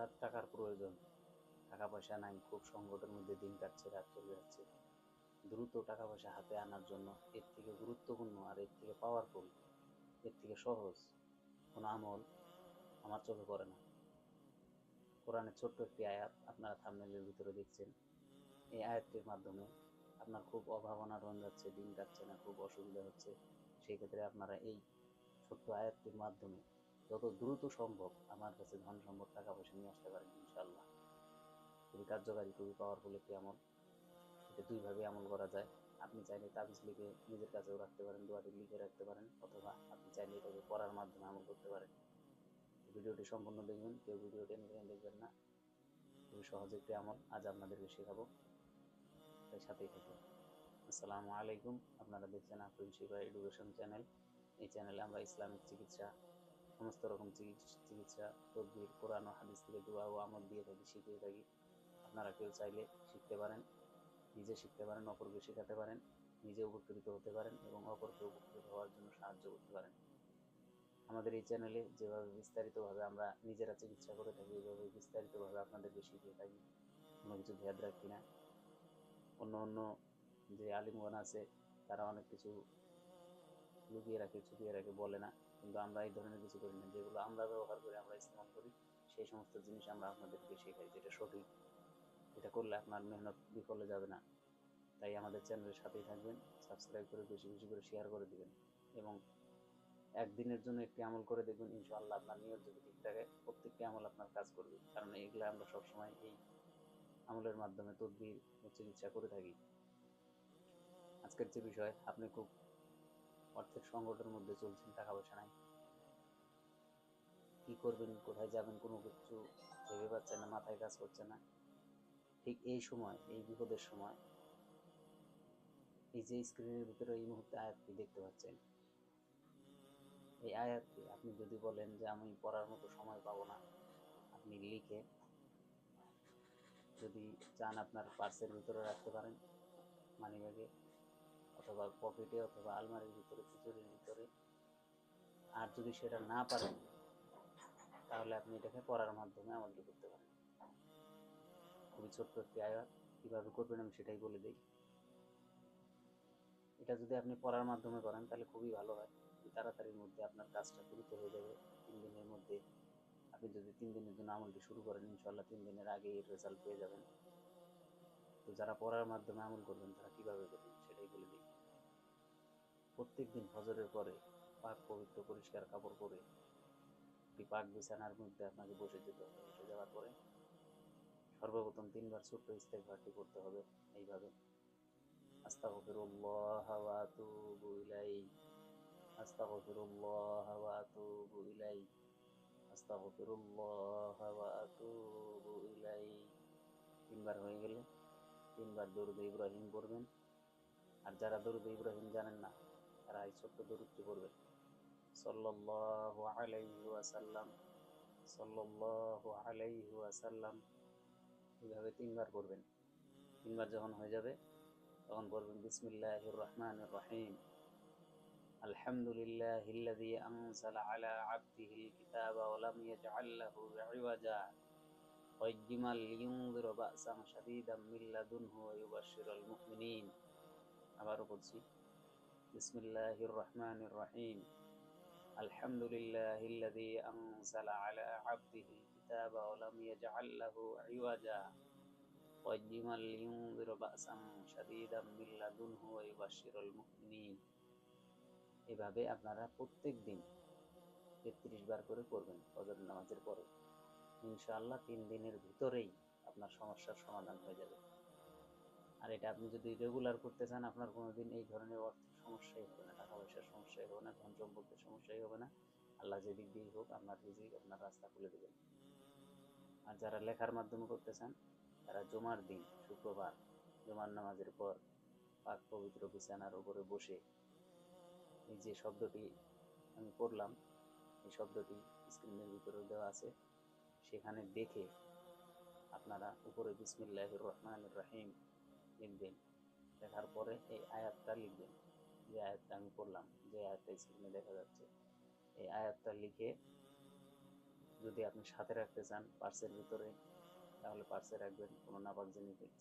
হঠাৎ টাকার প্রয়োজন, টাকা পয়সা নাই, খুব সংকটের মধ্যে দিন কাটছে, রাত চলে যাচ্ছে। দ্রুত টাকা পয়সা হাতে আনার জন্য এর থেকে গুরুত্বপূর্ণ আর এর থেকে পাওয়ারফুল, এর থেকে সহজ কোনো আমল আমার চোখে পড়ে না। কোরআনের ছোট্ট একটি আয়াত আপনারা থাম্বনেইলের ভিতরে দেখছেন। এই আয়াতটির মাধ্যমে আপনার খুব অভাব অনাটন যাচ্ছে, দিন কাটছে না, খুব অসুবিধা হচ্ছে, সেই ক্ষেত্রে আপনারা এই ছোট্ট আয়াতটির মাধ্যমে যত দ্রুত সম্ভব আমার কাছে ধন সম্পদ টাকা পয়সা নিয়ে আসতে পারেন ইনশাআল্লাহ। খুবই কার্যকারী, খুবই পাওয়ারফুল একটি আমল। এটা দুইভাবে আমল করা যায়। আপনি চাইলে তাবিজ লিখে নিজের কাছেও রাখতে পারেন, দোয়াটি লিখে রাখতে পারেন, অথবা আপনি চাইলে এটাকে পড়ার মাধ্যমে আমল করতে পারেন। ভিডিওটি সম্পূর্ণ দেখবেন, কেউ ভিডিও টেনে টেনে দেখবেন না। খুবই সহজ একটি আমল আজ আপনাদেরকে শেখাবো, তাই সাথেই থাকুন। আসসালামু আলাইকুম, আপনারা দেখছেন আফরিন শিবা এডুকেশন চ্যানেল। এই চ্যানেলে আমরা ইসলামিক চিকিৎসা, সমস্ত রকম চিকিৎসা, তদবির, কোরআন ও হাদিস থেকে দোয়া ও আমল দিয়ে থাকি, শিখিয়ে থাকি। আপনারা কেউ চাইলে শিখতে পারেন, নিজে শিখতে পারেন, অপরকে শেখাতে পারেন, নিজে উপকৃত হতে পারেন এবং অপরকে উপকৃত হওয়ার জন্য সাহায্য করতে পারেন। আমাদের এই চ্যানেলে যেভাবে বিস্তারিতভাবে আমরা নিজেরা চিকিৎসা করে থাকি, এইভাবে বিস্তারিতভাবে আপনাদেরকে শিখিয়ে থাকি, কোনো কিছু ভেদ রাখি না। অন্য অন্য যে আলিমগণ আছে তারা অনেক কিছু লুকিয়ে রাখে, ছুপিয়ে রাখে, বলে না, কিন্তু আমরা এই ধরনের কিছু করি না। যেগুলো আমরা ব্যবহার করি, আমরা ইস্তেমাল করি, সেই সমস্ত জিনিস আমরা আপনাদেরকে শেখাই, যেটা সঠিক, এটা করলে আপনার মেহনত বিফলে যাবে না। তাই আমাদের চ্যানেলের সাথেই থাকবেন, সাবস্ক্রাইব করে বেশি বেশি করে শেয়ার করে দিবেন এবং একদিনের জন্য একটি আমল করে দেখবেন, ইনশাআল্লাহ আপনার নিয়ত যদি ঠিক থাকে প্রত্যেকটি আমল আপনার কাজ করবে। কারণ এগুলো আমরা সবসময় এই আমলের মাধ্যমে তদবির ও চিকিৎসা করে থাকি। আজকের যে বিষয়, আপনি খুব অর্থের সংকটের মধ্যে চলছেন, টাকা পয়সা নাই, কি করবেন, কোথায় যাবেন, কোনো কিছু ভেবে পাচ্ছেন না, মাথায় কাজ করছে না। ঠিক এই সময়, এই বিপদের সময়, এই যে স্ক্রিনের ভিতরে এই মুহূর্তে আয়াতটি দেখতে পাচ্ছেন, এই আয়াতটি আপনি যদি বলেন যে আমি পড়ার মতো সময় পাবো না, আপনি লিখে যদি চান আপনার পার্সের ভিতরে রাখতে পারেন, মানিব্যাগে অথবা পকেটে অথবা আলমারির ভিতরে, তিজোরির ভিতরে। আর যদি সেটা না পারেন তাহলে আপনি এটাকে পড়ার মাধ্যমে আমলটি করতে পারেন। খুবই ছোট্ট একটি আয়াত, কীভাবে করবেন আমি সেটাই বলে দিই। এটা যদি আপনি পড়ার মাধ্যমে করেন তাহলে খুবই ভালো হয়, তাড়াতাড়ির মধ্যে আপনার কাজটা দ্রুত হয়ে যাবে। 3 দিনের মধ্যে আপনি যদি 3 দিনের জন্য আমলটি শুরু করেন, ইনশাআল্লাহ 3 দিনের আগেই এর রেজাল্ট পেয়ে যাবেন। তো যারা পড়ার মাধ্যমে আমল করবেন তারা কীভাবে করবেন সেটাই বলে দিই। প্রত্যেক দিন ফজরের পরে পাক পবিত্র পরিষ্কার কাপড় পরে একটি পাক বিছানার মধ্যে আপনাকে বসে যেতে হবে। বসে যাওয়ার পরে সর্বপ্রথম 3 বার ছোট্ট ইস্তেগফারটি করতে হবে এইভাবে: আস্তাগফিরুল্লাহ ওয়া আতুবু ইলাইহি, আস্তাগফিরুল্লাহ ওয়া আতুবু ইলাইহি, আস্তাগফিরুল্লাহ ওয়া আতুবু ইলাইহি। 3 বার হয়ে গেলে 3 বার দরুদ ইব্রাহিম পড়বেন। আর যারা দরুদ ইব্রাহিম জানেন না তারা এই ছোট্ট দরুদটি পড়বেন: সাল্লাল্লাহু আলাইহি ওয়াসাল্লাম, সাল্লাল্লাহু আলাইহি ওয়াসাল্লাম। এইভাবে 3 বার পড়বেন। 3 বার যখন হয়ে যাবে তখন পড়বেন বিসমিল্লাহির রহমানির রহিম, আলহামদুলিল্লাহিল্লাযী আনজালা আলা আবদিহিল কিতাবা ওয়া লাম ইয়াজআল লাহু ইওয়াজা কায়্যিমান লিইউনযিরা বা'সান শাদীদাম মিন লাদুনহু ওয়া ইউবাশশিরাল মুমিনিন। আবারও বলছি, বিসমিল্লাহির রহমানির রহিম, আলহামদুলিল্লাহিল্লাযী আনজালা আলা আবদিহিল কিতাবা ওয়া লাম ইয়াজআল লাহু ইওয়াজা কায়্যিমান লিইউনযিরা বা'সান শাদীদাম মিন লাদুনহু ওয়া ইউবাশশিরাল মুমিনিন। এভাবে আপনারা প্রত্যেক দিন 33 বার করে করবেন ফজরের নামাজের পরে। ইনশাআল্লাহ 3 দিনের ভিতরেই আপনার সমস্যার সমাধান হয়ে যাবে। আর এটা আপনি যদি রেগুলার করতে চান, আপনার কোনোদিন এই ধরনের অর্থের সমস্যাই হবে না, টাকা পয়সার সমস্যাই হবে না, ধন সম্পদের সমস্যাই হবে না। আল্লাহ যেদিক দিয়েই হোক আপনার রিজিক, আপনার রাস্তা খুলে দেবেন। আর যারা লেখার মাধ্যমে করতে চান তারা জুমার দিন, শুক্রবার, জুমার নামাজের পর পাক পবিত্র বিছানার উপরে বসে এই যে শব্দটি আমি পড়লাম, এই শব্দটি স্ক্রিনের ভিতরে দেওয়া আছে, সেখানে দেখে আপনারা উপরে বিসমিল্লাহির রহমানির রহিম লিখবেন। লেখার পরে এই আয়াতটা লিখবেন, যে আয়াতটা আমি পড়লাম, যে আয়াতটা স্ক্রিনে দেখা যাচ্ছে, এই আয়াতটা লিখে যদি আপনি সাথে রাখতে চান পার্সের ভিতরে, তাহলে পার্সে রাখবেন, কোনো নাপাক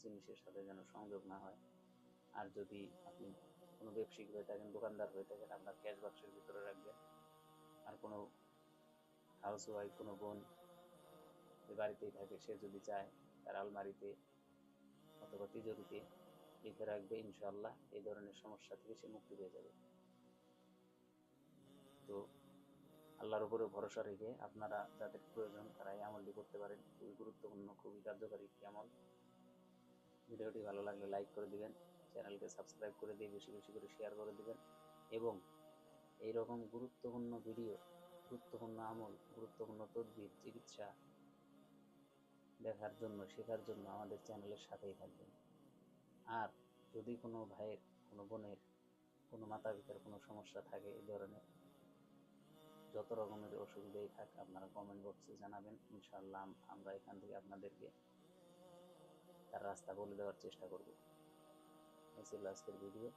জিনিসের সাথে যেন সংযোগ না হয়। আর যদি আপনি কোনো ব্যবসায়িক হয়ে থাকেন, দোকানদার হয়ে থাকেন, আপনার ক্যাশ বাক্সের ভিতরে রাখবেন। আর কোনো হাউস ওয়াইফ, কোনো বোন যে বাড়িতেই থাকে, সে যদি চায় তার আলমারিতে অথবা তিজোরিতে লিখে রাখবে, ইনশাআল্লাহ এই ধরনের সমস্যা থেকে সে মুক্তি পেয়ে যাবে। তো আল্লাহর উপরে ভরসা রেখে আপনারা যাদের প্রয়োজন তারা এই আমলটি করতে পারেন। খুবই গুরুত্বপূর্ণ, খুবই কার্যকারী একটি আমল। ভিডিওটি ভালো লাগলে লাইক করে দিবেন, চ্যানেলকে সাবস্ক্রাইব করে দিয়ে বেশি বেশি করে শেয়ার করে দিবেন। এবং এইরকম গুরুত্বপূর্ণ ভিডিও, গুরুত্বপূর্ণ আমল, গুরুত্বপূর্ণ তদবির, চিকিৎসা দেখার জন্য, শেখার জন্য আমাদের চ্যানেলের সাথেই থাকবেন। আর যদি কোনো ভাইয়ের, কোনো বোনের, কোনো মাতা পিতার কোনো সমস্যা থাকে এই ধরনের, যত রকমের অসুবিধাই থাক, আপনারা কমেন্ট বক্সে জানাবেন। ইনশাআল্লাহ আমরা এখান থেকে আপনাদেরকে তার রাস্তা বলে দেওয়ার চেষ্টা করব। এই ছিল আজকের ভিডিও।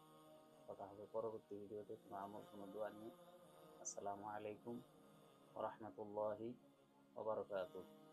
কথা হবে পরবর্তী ভিডিওতে কোনো আমল, কোনো দোয়া নিয়ে। আসসালামু আলাইকুম ওয়া রাহমাতুল্লাহি ওয়া বারাকাতুহু।